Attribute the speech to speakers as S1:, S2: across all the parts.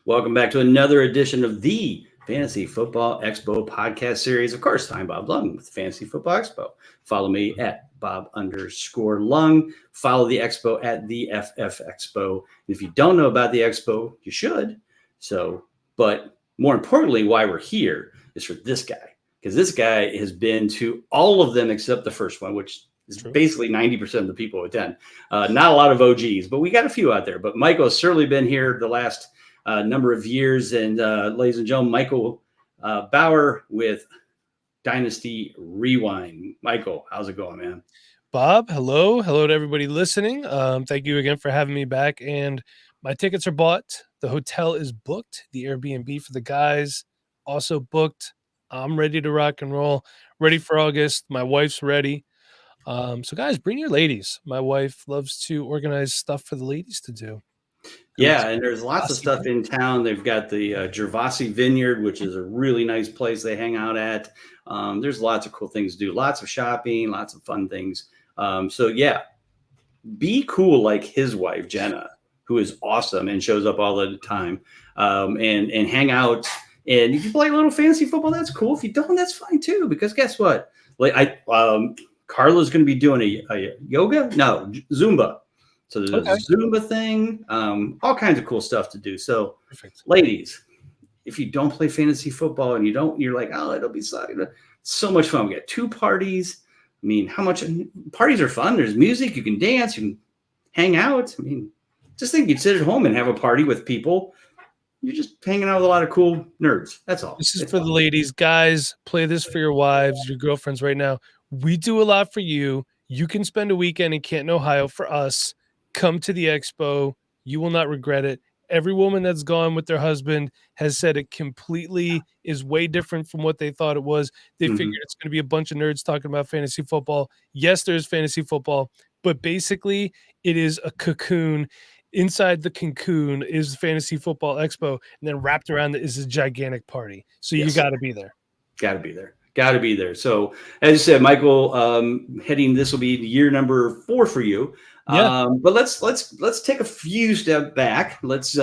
S1: Welcome back to another edition of the Fantasy Football Expo podcast series. Of course, I'm Bob Lung with Fantasy Football Expo. Follow me at Bob_Lung. Follow the Expo at the FF Expo. And if you don't know about the Expo, you should. But more importantly, why we're here is for this guy, because this guy has been to all of them except the first one, which is basically 90% of the people who attend. Not a lot of OGs, but we got a few out there. But Michael has certainly been here the last number of years. And ladies and gentlemen, Michael Bauer with Dynasty Rewind. Michael, how's it going, man?
S2: Bob, hello. Hello to everybody listening. Thank you again for having me back. And my tickets are bought. The hotel is booked. The Airbnb for the guys also booked. I'm ready to rock and roll. Ready for August. My wife's ready. So guys, bring your ladies. My wife loves to organize stuff for the ladies to do.
S1: Yeah, and there's lots of stuff in town. They've got the Gervasi Vineyard, which is a really nice place they hang out at. There's lots of cool things to do, lots of shopping, lots of fun things. So yeah, be cool like his wife, Jenna, who is awesome and shows up all the time, and hang out. And if you play a little fantasy football, that's cool. If you don't, that's fine too, because guess what? Like Carla's going to be doing a yoga? No, Zumba. So there's a Zumba thing, all kinds of cool stuff to do. So, ladies, if you don't play fantasy football and you're like, oh, it'll be so much fun. We got 2 parties. I mean, how much parties are fun? There's music, you can dance, you can hang out. I mean, just think you'd sit at home and have a party with people. You're just hanging out with a lot of cool nerds. That's all.
S2: This is for the ladies. Guys, play this for your wives, your girlfriends right now. We do a lot for you. You can spend a weekend in Canton, Ohio for us. Come to the expo. You will not regret it. Every woman that's gone with their husband has said it completely is way different from what they thought it was. They figured it's going to be a bunch of nerds talking about fantasy football. Yes, there's fantasy football, but basically it is a cocoon. Inside the cocoon is Fantasy Football Expo, and then wrapped around it is a gigantic party. So you got to be there.
S1: Got to be there. Got to be there. So as you said, Michael, this will be year number 4 for you.
S2: Yeah.
S1: But let's take a few steps back. Let's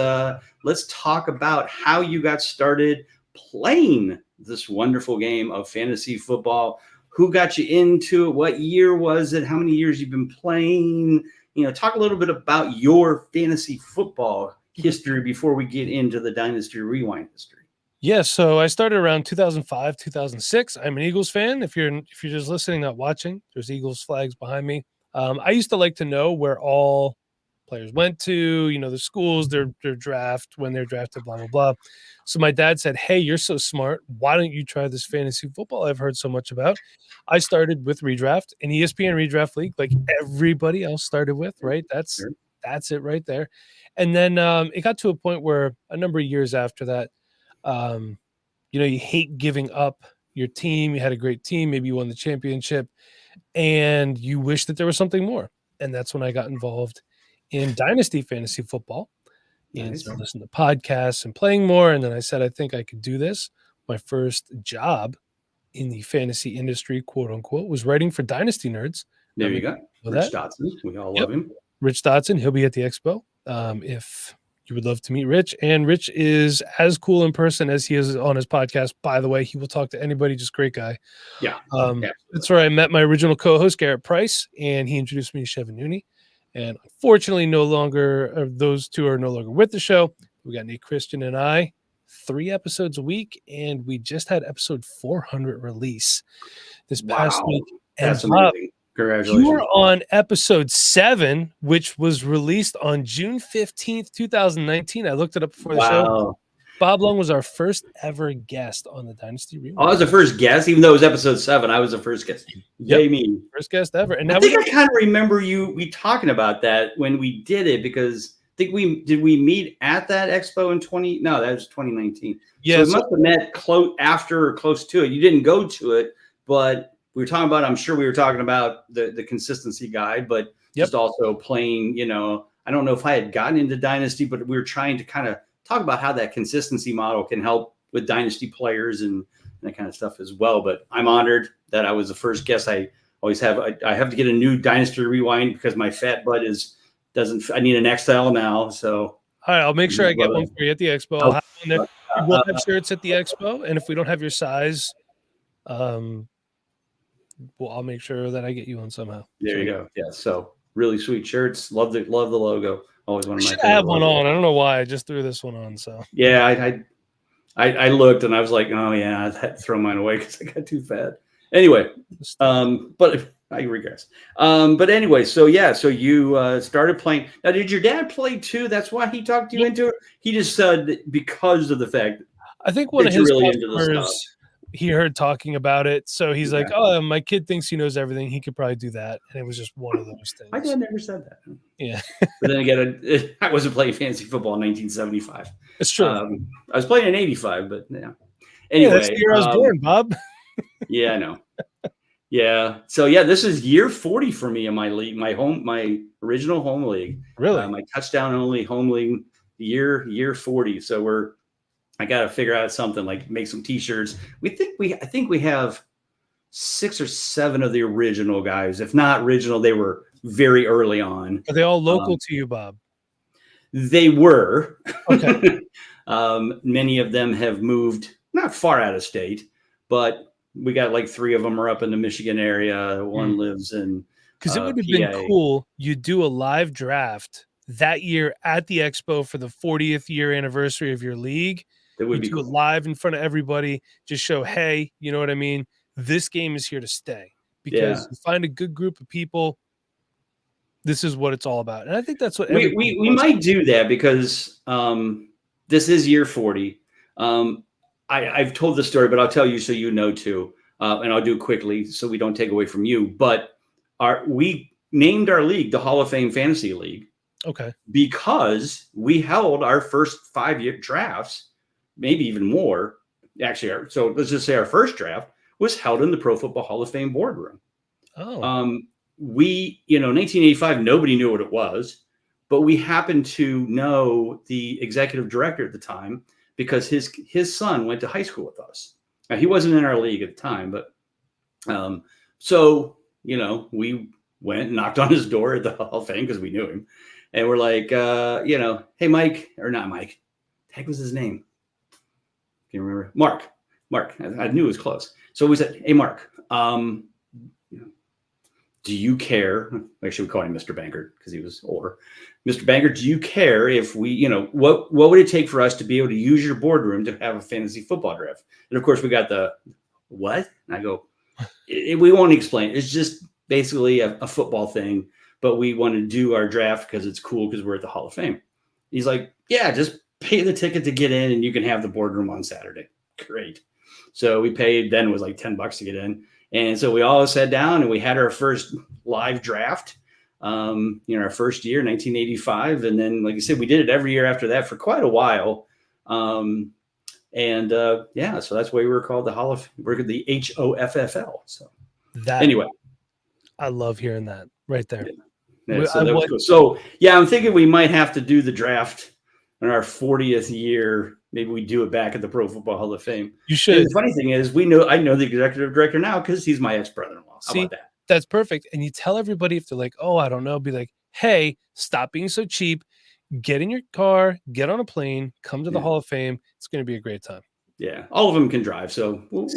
S1: talk about how you got started playing this wonderful game of fantasy football. Who got you into it? What year was it? How many years you've been playing? Talk a little bit about your fantasy football history before we get into the Dynasty Rewind history.
S2: Yeah, so I started around 2005, 2006. I'm an Eagles fan. If you're just listening, not watching, there's Eagles flags behind me. I used to like to know where all players went to, the schools, their draft, when they're drafted, blah, blah, blah. So my dad said, hey, you're so smart. Why don't you try this fantasy football I've heard so much about? I started with Redraft, an ESPN Redraft League, like everybody else started with, right? That's it right there. And then it got to a point where a number of years after that, you hate giving up your team. You had a great team. Maybe you won the championship and you wish that there was something more. And that's when I got involved in Dynasty Fantasy Football and started listening to podcasts and playing more. And then I said, I think I could do this. My first job in the fantasy industry, quote unquote, was writing for Dynasty Nerds.
S1: There you go. Rich Dotson. We all love him.
S2: Rich Dotson. He'll be at the expo. If you would love to meet Rich. And Rich is as cool in person as he is on his podcast. By the way, he will talk to anybody. Just great guy.
S1: Yeah.
S2: That's where I met my original co-host, Garrett Price, and he introduced me to Shevin Nooney. And unfortunately, those two are no longer with the show. We got Nate Christian and I, 3 episodes a week, and we just had episode 400 release this past week.
S1: That's amazing. Congratulations.
S2: You were on episode 7, which was released on June 15th, 2019. I looked it up before the show. Bob Lung was our first ever guest on the Dynasty Rewind.
S1: I was the first guest, even though it was episode 7. I was the first guest.
S2: Yep. First guest ever. And
S1: I think I kind of remember we talking about that when we did it, because I think did we meet at that expo in that was 2019. Yeah, so we must have met close to it. You didn't go to it, but we were talking about, I'm sure we were talking about the consistency guide, but just also playing, I don't know if I had gotten into Dynasty, but we were trying to kind of talk about how that consistency model can help with Dynasty players and that kind of stuff as well. But I'm honored that I was the first guest. I always have, I have to get a new Dynasty Rewind because my fat butt I need an XL now. So
S2: All right, I'll make sure I get
S1: But,
S2: one for you at the expo. I'll
S1: oh,
S2: have one there. We will have shirts at the expo, and if we don't have your size, well, I'll make sure that I get you one somehow.
S1: there you go. Yeah. So really sweet shirts. Love the logo. Always one
S2: I
S1: of my
S2: should
S1: favorite
S2: have one
S1: logos.
S2: on. I don't know why. I just threw this one on. So
S1: Yeah, I looked and I was like, oh yeah, I had to throw mine away because I got too fat. Anyway, but I regress. But anyway, so yeah, so you started playing. Now, did your dad play too? That's why he talked you into it. He just said because of the fact
S2: I think one
S1: that
S2: of
S1: you're
S2: his
S1: really into the stuff.
S2: customers, he heard talking about it, so he's like,
S1: Okay.
S2: "Oh, my kid thinks he knows everything. He could probably do that." And it was just one of those
S1: My
S2: things.
S1: dad never said that.
S2: Yeah,
S1: But then again, I wasn't playing fantasy football in 1975.
S2: it's true.
S1: I was playing in 85, but yeah.
S2: Yeah, that's the
S1: Anyway,
S2: year I was born, Bob.
S1: yeah, I know. Yeah. So yeah, this is year 40 for me in my league, my original home league.
S2: Really?
S1: My touchdown only home league year 40. So I got to figure out something like make some t-shirts. I think we have 6 or 7 of the original guys. If not original, they were very early on.
S2: Are they all local to you, Bob?
S1: They were.
S2: Okay.
S1: Many of them have moved not far out of state, but we got like 3 of them are up in the Michigan area. One lives in
S2: Because it would have
S1: PA.
S2: been cool. You do a live draft that year at the expo for the 40th year anniversary of your league.
S1: That would
S2: You
S1: be
S2: do it
S1: cool.
S2: live in front of everybody. Just show, hey, you know what I mean? This game is here to stay because
S1: Yeah.
S2: you find a good group of people. This is what it's all about. And I think that's what
S1: We might do that because this is year 40. I've told the story, but I'll tell you so you know too. And I'll do it quickly so we don't take away from you. But we named our league the Hall of Fame Fantasy League.
S2: Okay.
S1: Because we held our first 5-year drafts, maybe even more. Actually, so let's just say our first draft was held in the Pro Football Hall of Fame boardroom.
S2: Oh.
S1: 1985, nobody knew what it was, but we happened to know the executive director at the time because his son went to high school with us. Now, he wasn't in our league at the time, but so we went and knocked on his door at the Hall of Fame because we knew him, and we're like, hey, Mike, or not Mike, heck was his name? Can you remember? Mark. I knew it was close. So we said, hey, Mark. Do you care? Actually, we called him Mr. Banker because he was older. Mr. Banker, do you care if we, what would it take for us to be able to use your boardroom to have a fantasy football draft? And of course, we got the what? And I go, we won't explain. It's just basically a football thing, but we want to do our draft because it's cool because we're at the Hall of Fame. He's like, yeah, just pay the ticket to get in and you can have the boardroom on Saturday. Great. So we paid, then it was like $10 to get in. And so we all sat down and we had our first live draft, our first year, 1985. And then, like I said, we did it every year after that for quite a while. So that's why we were called we're the HOFFL. So anyway.
S2: I love hearing that right there.
S1: Yeah, so that was cool. So yeah, I'm thinking we might have to do the draft in our 40th year. Maybe we do it back at the Pro Football Hall of Fame.
S2: You should.
S1: And the funny thing is, I know the executive director now because he's my ex-brother-in-law. How about that?
S2: That's perfect. And you tell everybody if they're like, oh, I don't know, be like, hey, stop being so cheap. Get in your car, get on a plane, come to the Hall of Fame. It's going to be a great time.
S1: Yeah, all of them can drive, so we'll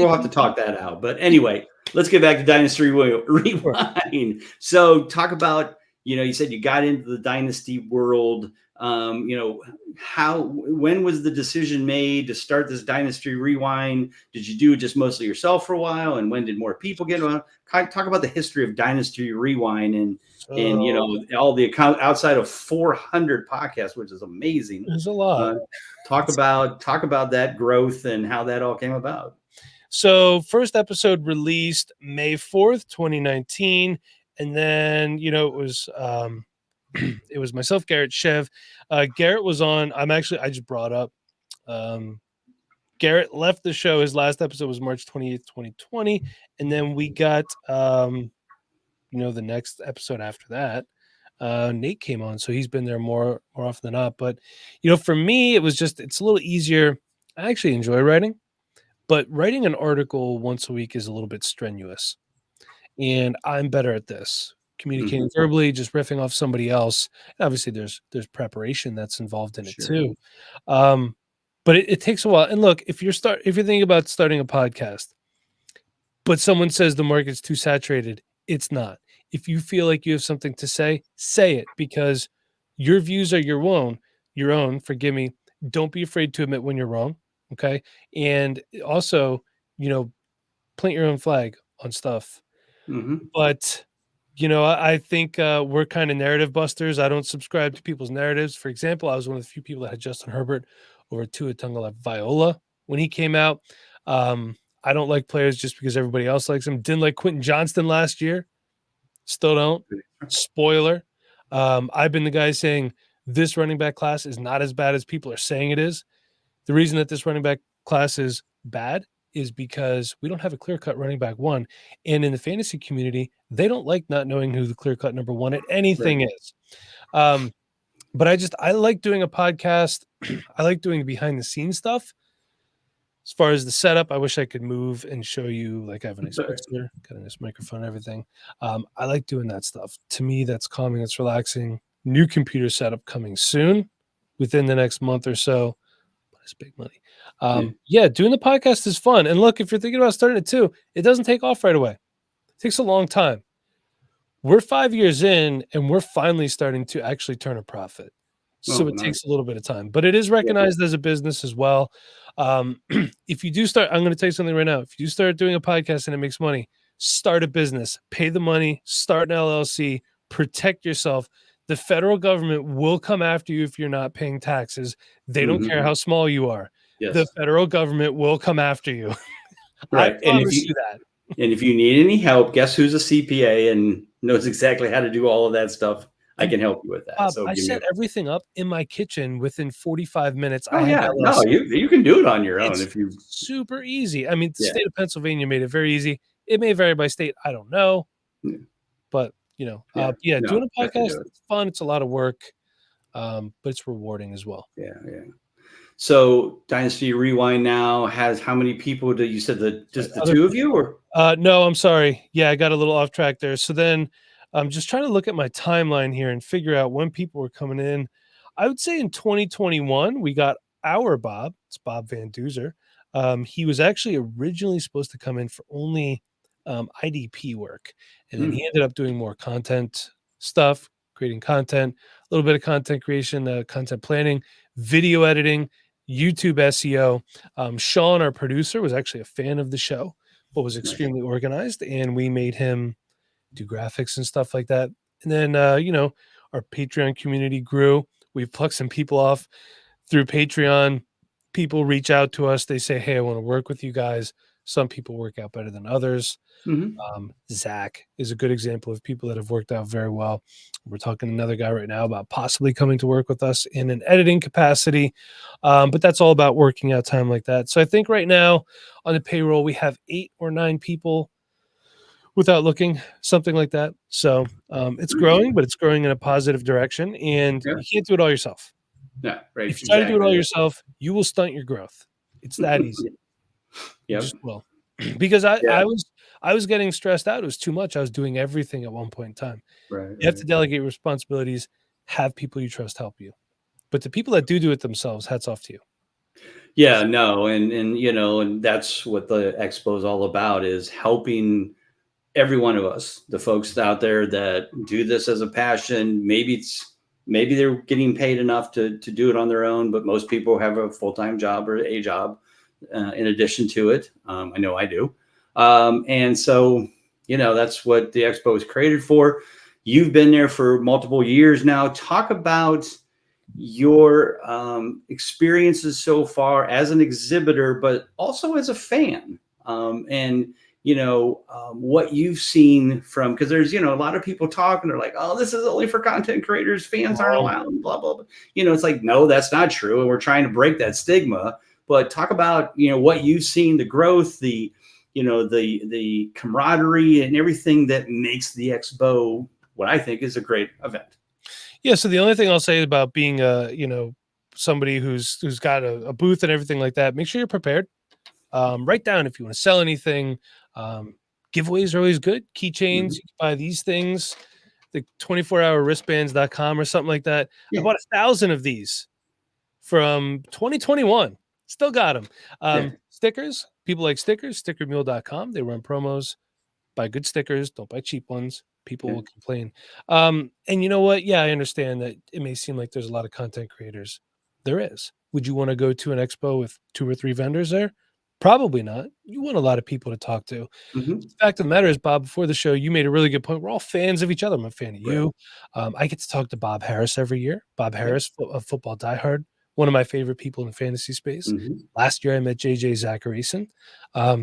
S1: have to talk that out. But anyway, let's get back to Dynasty Rewind. So talk about, you said you got into the Dynasty world. When was the decision made to start this Dynasty Rewind? Did you do it just mostly yourself for a while? And when did more people get on? Talk about the history of Dynasty Rewind and all the account outside of 400 podcasts, which is amazing.
S2: There's a lot.
S1: Talk about that growth and how that all came about.
S2: So first episode released May 4th, 2019. And then, it was it was myself, Garrett, Chev. Garrett was on. I just brought up. Garrett left the show. His last episode was March 28th, 2020. And then we got, the next episode after that. Nate came on. So he's been there more often than not. But, for me, it's a little easier. I actually enjoy writing. But writing an article once a week is a little bit strenuous. And I'm better at this. communicating verbally, just riffing off somebody else. Obviously, there's preparation that's involved in it
S1: Sure.
S2: too. But it takes a while. And look, if you're thinking about starting a podcast, but someone says the market's too saturated, it's not. If you feel like you have something to say it, because your views are your own, forgive me. Don't be afraid to admit when you're wrong. Okay. And also, plant your own flag on stuff.
S1: Mm-hmm.
S2: But I think we're kind of narrative busters. I don't subscribe to people's narratives. For example, I was one of the few people that had Justin Herbert over Tua Tagovailoa when he came out. I don't like players just because everybody else likes them. Didn't like Quentin Johnston last year. Still don't. Spoiler. I've been the guy saying this running back class is not as bad as people are saying it is. The reason that this running back class is bad is because we don't have a clear-cut running back one. And in the fantasy community, they don't like not knowing who the clear-cut number one at anything is. But I like doing a podcast. I like doing behind-the-scenes stuff. As far as the setup, I wish I could move and show you, like I have a nice picture, got a nice microphone and everything. I like doing that stuff. To me, that's calming, it's relaxing. New computer setup coming soon within the next month or so. It's big money. Doing the podcast is fun. And look, if you're thinking about starting it too, it doesn't take off right away. It takes a long time. We're 5 years in and we're finally starting to actually turn a profit. So it takes a little bit of time, but it is recognized as a business as well. If you do start, I'm going to tell you something right now. If you do start doing a podcast and it makes money, start a business, pay the money, start an LLC, protect yourself. The federal government will come after you if you're not paying taxes. They don't care how small you are.
S1: Yes.
S2: The federal government will come after you.
S1: Right.
S2: I promise you that.
S1: And if you need any help, guess who's a CPA and knows exactly how to do all of that stuff? I can help you with that.
S2: Bob, I set everything up in my kitchen within 45 minutes.
S1: You can do it on your own if you.
S2: Super easy. I mean, the state of Pennsylvania made it very easy. It may vary by state. I don't know, but doing a podcast, it's fun. It's a lot of work, but it's rewarding as well.
S1: Yeah. So Dynasty Rewind now has how many people? Do you said that just the two of you, or?
S2: No, I'm sorry. Yeah, I got a little off track there. So then I'm just trying to look at my timeline here and figure out when people were coming in. I would say in 2021, we got our Bob. It's Bob Van Duzer. He was actually originally supposed to come in for only IDP work. And then he ended up doing more content stuff, creating content, a little bit of content creation, content planning, video editing, YouTube SEO. Sean, our producer, was actually a fan of the show, but was extremely organized. And we made him do graphics and stuff like that. And then, our Patreon community grew. We've plucked some people off through Patreon. People reach out to us. They say, hey, I want to work with you guys. Some people work out better than others. Zach is a good example of people that have worked out very well. We're talking to another guy right now about possibly coming to work with us in an editing capacity. But that's all about working out time like that. So I think right now on the payroll, we have 8 or 9 people without looking, something like that. So it's growing, but it's growing in a positive direction. And you can't do it all yourself.
S1: Yeah, right.
S2: If you try to do it all yourself, you will stunt your growth. It's that easy.
S1: Yeah.
S2: Just will. Because I was getting stressed out. It was too much. I was doing everything at one point in time.
S1: Right.
S2: You have to delegate responsibilities, have people you trust help you. But the people that do it themselves, hats off to you.
S1: Yeah, no, and that's what the expo is all about, is helping every one of us, the folks out there that do this as a passion. Maybe they're getting paid enough to do it on their own, but most people have a full-time job or a job in addition to it. I know I do. And so, that's what the expo is created for. You've been there for multiple years now. Talk about your experiences so far as an exhibitor, but also as a fan, and what you've seen from, because there's a lot of people talking, they're like, oh, this is only for content creators, fans aren't allowed, blah blah blah. It's like, no, that's not true, and we're trying to break that stigma. But talk about what you've seen, the growth, the camaraderie, and everything that makes the expo what I think is a great event.
S2: Yeah. So the only thing I'll say about being somebody who's got a booth and everything like that, make sure you're prepared. Write down if you want to sell anything. Giveaways are always good. Keychains, you can buy these things. the 24hourwristbands.com or something like that.
S1: Yeah.
S2: I bought 1,000 of these from 2021. Still got them.
S1: Yeah.
S2: Stickers. People like stickers. Stickermule.com. They run promos. Buy good stickers. Don't buy cheap ones. People
S1: Yeah.
S2: will complain. And you know what? Yeah, I understand that it may seem like there's a lot of content creators. There is. Would you want to go to an expo with 2 or 3 vendors there? Probably not. You want a lot of people to talk to.
S1: Mm-hmm.
S2: The fact of the matter is, Bob, before the show, you made a really good point. We're all fans of each other. I'm a fan of
S1: Right.
S2: you. I get to talk to Bob Harris every year. Bob
S1: Yeah.
S2: Harris, a football diehard, one of my favorite people in the fantasy space.
S1: Mm-hmm.
S2: Last year, I met JJ Zacharyson.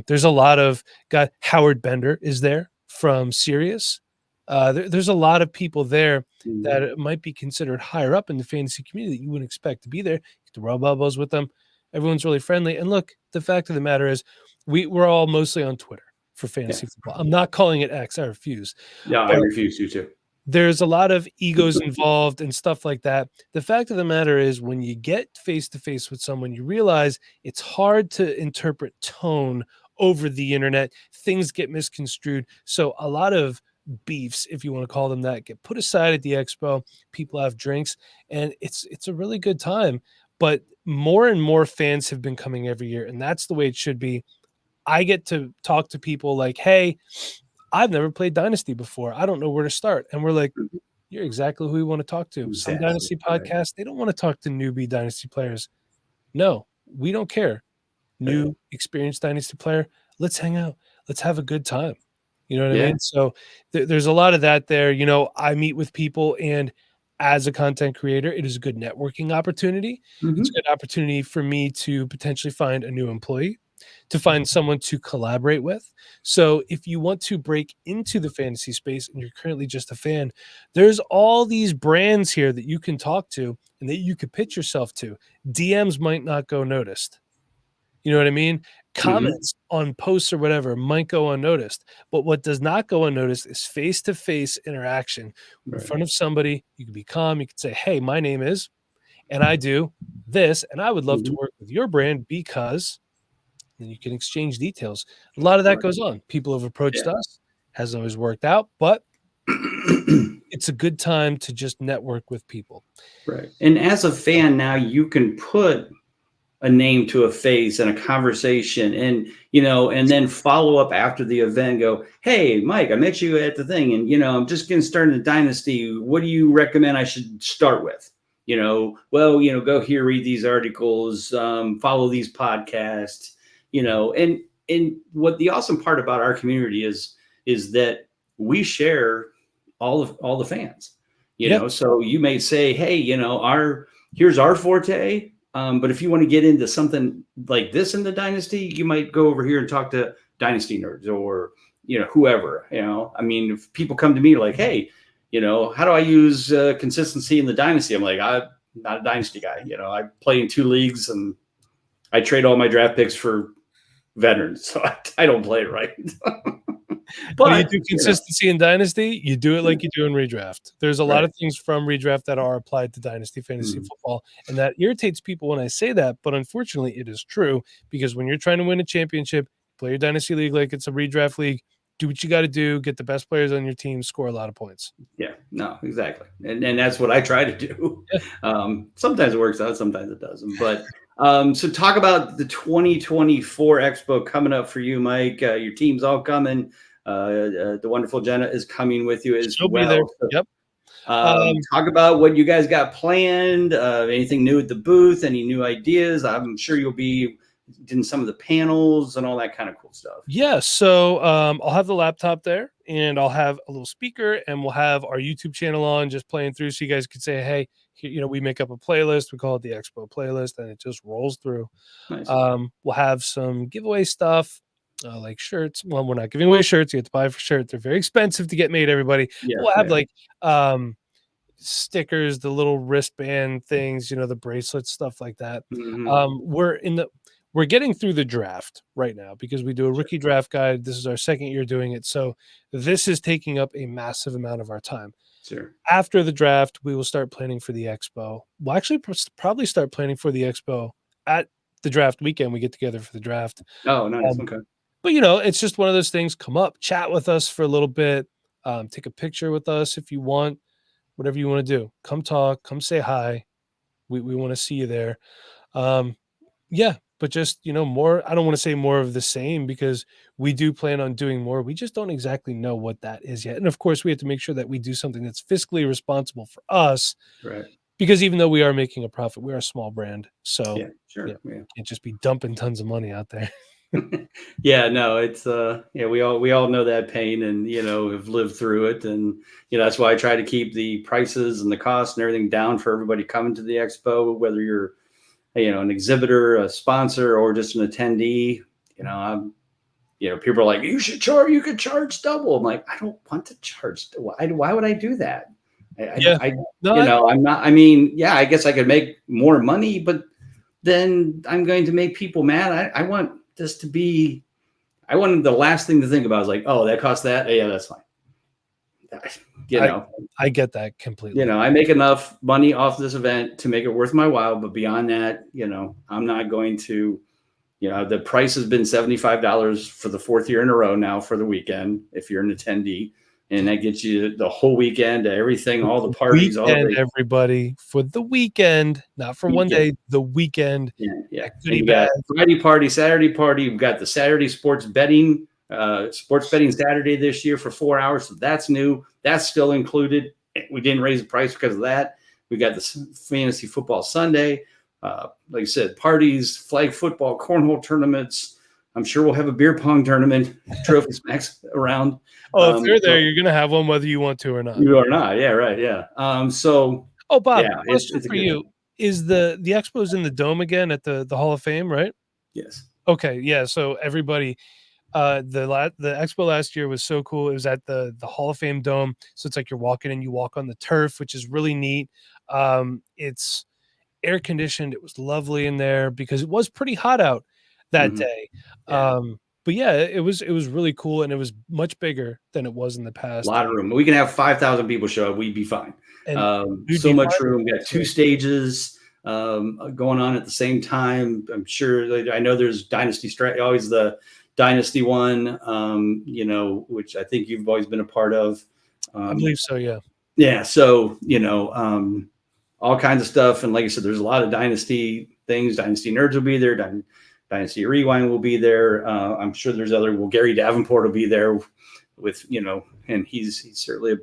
S2: There's a lot of got Howard Bender is there from Sirius. There's a lot of people there
S1: Mm-hmm.
S2: that might be considered higher up in the fantasy community that you wouldn't expect to be there. Get to rub elbows with them. Everyone's really friendly. And look, the fact of the matter is, we're all mostly on Twitter for fantasy football. I'm not calling it X. I refuse.
S1: No, I refuse to too.
S2: There's a lot of egos involved and stuff like that. The fact of the matter is, when you get face to face with someone, you realize it's hard to interpret tone over the internet. Things get misconstrued. So a lot of beefs, if you want to call them that, get put aside at the expo. People have drinks, and it's a really good time. But more and more fans have been coming every year, and that's the way it should be. I get to talk to people like, hey, I've never played Dynasty before. I don't know where to start. And we're like, you're exactly who we want to talk to. Some
S1: Exactly.
S2: Dynasty podcasts, they don't want to talk to newbie Dynasty players. No, we don't care. New, experienced Dynasty player, let's hang out. Let's have a good time. You know what I mean? So there's a lot of that there. You know, I meet with people, and as a content creator, it is a good networking opportunity.
S1: Mm-hmm.
S2: It's a good opportunity for me to potentially find a new employee, to find someone to collaborate with. So if you want to break into the fantasy space and you're currently just a fan, there's all these brands here that you can talk to and that you could pitch yourself to. DMs might not go noticed. You know what I mean? Comments on posts or whatever might go unnoticed. But what does not go unnoticed is face-to-face interaction in front of somebody. You can be calm. You can say, hey, my name is, and I do this, and I would love to work with your brand because... then you can exchange details. A lot of that goes on. People have approached us. Hasn't always worked out, but it's a good time to just network with people.
S1: Right. And as a fan now, you can put a name to a face and a conversation, and, you know, and then follow up after the event and go, hey, Mike, I met you at the thing, and, you know, I'm just getting started in the Dynasty. What do you recommend I should start with? You know, well, you know, go here, read these articles, follow these podcasts. You know, and what the awesome part about our community is that we share all the fans, you know, so you may say, hey, you know, here's our forte. But if you want to get into something like this in the Dynasty, you might go over here and talk to Dynasty nerds or, you know, whoever, you know. I mean, if people come to me like, hey, you know, how do I use consistency in the Dynasty? I'm like, I'm not a Dynasty guy. You know, I play in 2 leagues and I trade all my draft picks for veterans, so I don't play it right.
S2: But you do consistency in Dynasty, you do it like you do in redraft. There's a lot of things from redraft that are applied to Dynasty fantasy football, and that irritates people when I say that, but unfortunately it is true, because when you're trying to win a championship, play your Dynasty league like it's a redraft league, do what you got to do, get the best players on your team, score a lot of points.
S1: Yeah, no, exactly. And that's what I try to do. Sometimes it works out, sometimes it doesn't. But so talk about the 2024 Expo coming up for you, Mike. Your team's all coming. The wonderful Jenna is coming with you as
S2: She'll
S1: well.
S2: be there.
S1: So,
S2: yep.
S1: Talk about what you guys got planned. Anything new at the booth? Any new ideas? I'm sure you'll be in some of the panels and all that kind of cool stuff.
S2: Yeah. So I'll have the laptop there, and I'll have a little speaker, and we'll have our YouTube channel on, just playing through, so you guys could say, hey, you know, we make up a playlist. We call it the Expo playlist, and it just rolls through.
S1: Nice.
S2: We'll have some giveaway stuff, like shirts. Well, we're not giving away shirts. You have to buy for shirts. They're very expensive to get made, everybody.
S1: Yeah,
S2: we'll have like stickers, the little wristband things, you know, the bracelets, stuff like that. We're getting through the draft right now because we do a rookie draft guide. This is our 2nd year doing it. So this is taking up a massive amount of our time.
S1: Sure.
S2: After the draft, we will start planning for the Expo. We'll actually probably start planning for the Expo at the draft weekend. We get together for the draft.
S1: Oh, nice. Okay.
S2: But, you know, it's just one of those things. Come up, chat with us for a little bit. Take a picture with us if you want, whatever you want to do. Come talk, come say hi. We want to see you there. Yeah, but just, more, I don't want to say more of the same, because we do plan on doing more. We just don't exactly know what that is yet. And of course, we have to make sure that we do something that's fiscally responsible for us,
S1: Right.
S2: because even though we are making a profit, we are a small brand. So,
S1: Yeah, sure. Yeah.
S2: can't just be dumping tons of money out there.
S1: Yeah, no, it's we all know that pain, and have lived through it, and that's why I try to keep the prices and the costs and everything down for everybody coming to the expo, whether you're an exhibitor, a sponsor, or just an attendee. People are like, you could charge double. I'm like, I don't want to charge. Why would I do that?
S2: Yeah.
S1: I'm not. I mean, yeah, I guess I could make more money, but then I'm going to make people mad. I want this to be. I wanted the last thing to think about is like, oh, that costs that. Yeah, that's fine.
S2: I get that completely.
S1: I make enough money off this event to make it worth my while. But beyond that, I'm not going to, the price has been $75 for the 4th year in a row now for the weekend, if you're an attendee. And that gets you the whole weekend, everything, all the parties, all the
S2: everybody, for the weekend, not for one day, the weekend.
S1: Yeah. And you got Friday party, Saturday party. We've got the Saturday sports betting Saturday this year for 4 hours. So that's new. That's still included. We didn't raise the price because of that. We got the Fantasy Football Sunday. Like I said, parties, flag football, cornhole tournaments. I'm sure we'll have a beer pong tournament, trophy smacks around.
S2: Oh, if you're there, you're going to have one whether you want to or not.
S1: You are not. Yeah, right. Yeah.
S2: Bob,
S1: yeah,
S2: question for you. Is the Expo's in the Dome again at the Hall of Fame, right?
S1: Yes.
S2: Okay. Yeah. So everybody, the Expo last year was so cool. It was at the Hall of Fame Dome. So it's like you're walking and you walk on the turf, which is really neat. It's air conditioned. It was lovely in there because it was pretty hot out that day.
S1: Yeah.
S2: But yeah, it was really cool, and it was much bigger than it was in the past.
S1: A lot of room. We can have 5,000 people show up. We'd be fine. So much room. We got 2 stages going on at the same time. I'm sure. I know there's Dynasty, always the Dynasty one, which I think you've always been a part of.
S2: I believe so. Yeah.
S1: Yeah. So, all kinds of stuff. And like I said, there's a lot of Dynasty things. Dynasty nerds will be there. Dynasty Rewind will be there. I'm sure there's Gary Davenport will be there with, and he's certainly a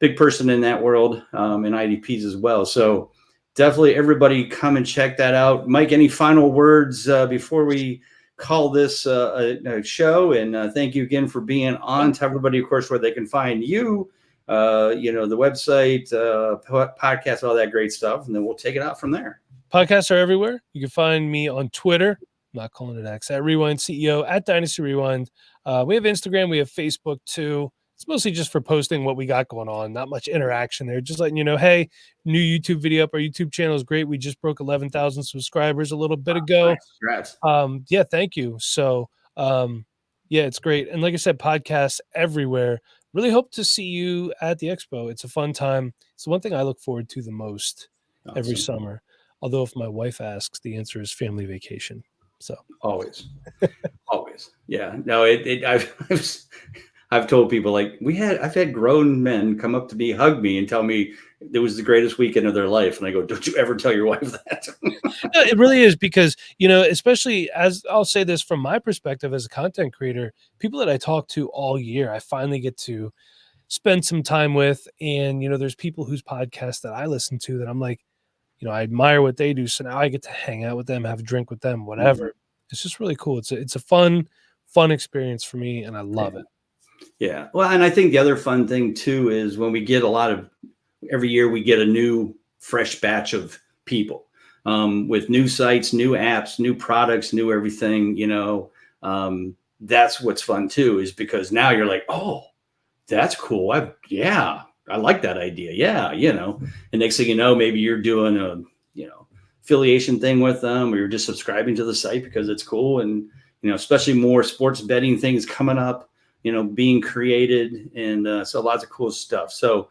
S1: big person in that world, and IDPs as well. So definitely everybody come and check that out. Mike, any final words before we call this a show? And thank you again for being on. To everybody, of course, where they can find you, the website, podcast, all that great stuff. And then we'll take it out from there.
S2: Podcasts are everywhere. You can find me on Twitter. I'm not calling it X, at Rewind CEO, at Dynasty Rewind. We have Instagram. We have Facebook too. It's mostly just for posting what we got going on. Not much interaction there. Just letting you know, hey, new YouTube video up. Our YouTube channel is great. We just broke 11,000 subscribers a little bit ago.
S1: Nice.
S2: Yeah, thank you. So, yeah, it's great. And like I said, podcasts everywhere. Really hope to see you at the Expo. It's a fun time. It's the one thing I look forward to the most every summer. Although if my wife asks, the answer is family vacation. So
S1: always. Yeah. No, I've told people, like, I've had grown men come up to me, hug me, and tell me it was the greatest weekend of their life. And I go, don't you ever tell your wife that.
S2: No, it really is, because, especially, as I'll say this from my perspective as a content creator, people that I talk to all year, I finally get to spend some time with. And, there's people whose podcasts that I listen to that I'm like, I admire what they do. So now I get to hang out with them, have a drink with them, whatever. Mm-hmm. It's just really cool. It's a fun experience for me, and I love it.
S1: Yeah. Well, and I think the other fun thing too is when we get every year we get a new fresh batch of people with new sites, new apps, new products, new everything, that's what's fun too, is because now you're like, oh, that's cool. I like that idea. Yeah. And next thing you know, maybe you're doing a, affiliation thing with them, or you're just subscribing to the site because it's cool. And, especially more sports betting things coming up, being created, and so lots of cool stuff. So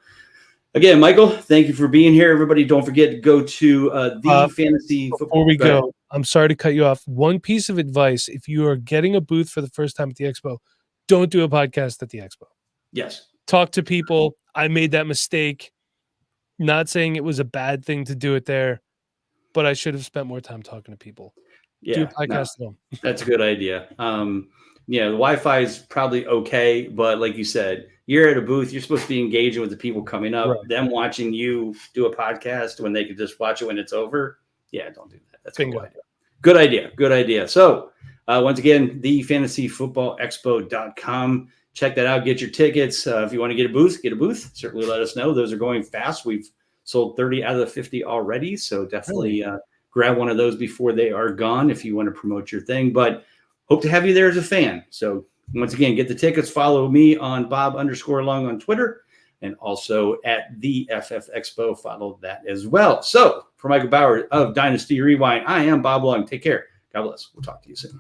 S1: again, Michael, thank you for being here. Everybody, don't forget to go to the Fantasy Football.
S2: Before we go, I'm sorry to cut you off. One piece of advice: if you are getting a booth for the first time at the Expo, don't do a podcast at the Expo.
S1: Yes.
S2: talk to people. I made that mistake. Not saying it was a bad thing to do it there, but I should have spent more time talking to people. Do a
S1: Yeah, no,
S2: podcast at home.
S1: that's a good idea. Yeah, the Wi-Fi is probably okay, but like you said, you're at a booth. You're supposed to be engaging with the people coming up.
S2: Right.
S1: Them watching you do a podcast when they could just watch it when it's over. Yeah, don't do that. That's a
S2: Bingo.
S1: cool idea. Good idea. Good idea. So once again, the fantasyfootballexpo.com. Check that out. Get your tickets. If you want to get a booth, Certainly let us know. Those are going fast. We've sold 30 out of the 50 already. So definitely grab one of those before they are gone if you want to promote your thing. But hope to have you there as a fan. So once again, get the tickets. Follow me on Bob_Long on Twitter, and also at the FF Expo. Follow that as well. So for Michael Bauer of Dynasty Rewind, I am Bob Long. Take care. God bless. We'll talk to you soon.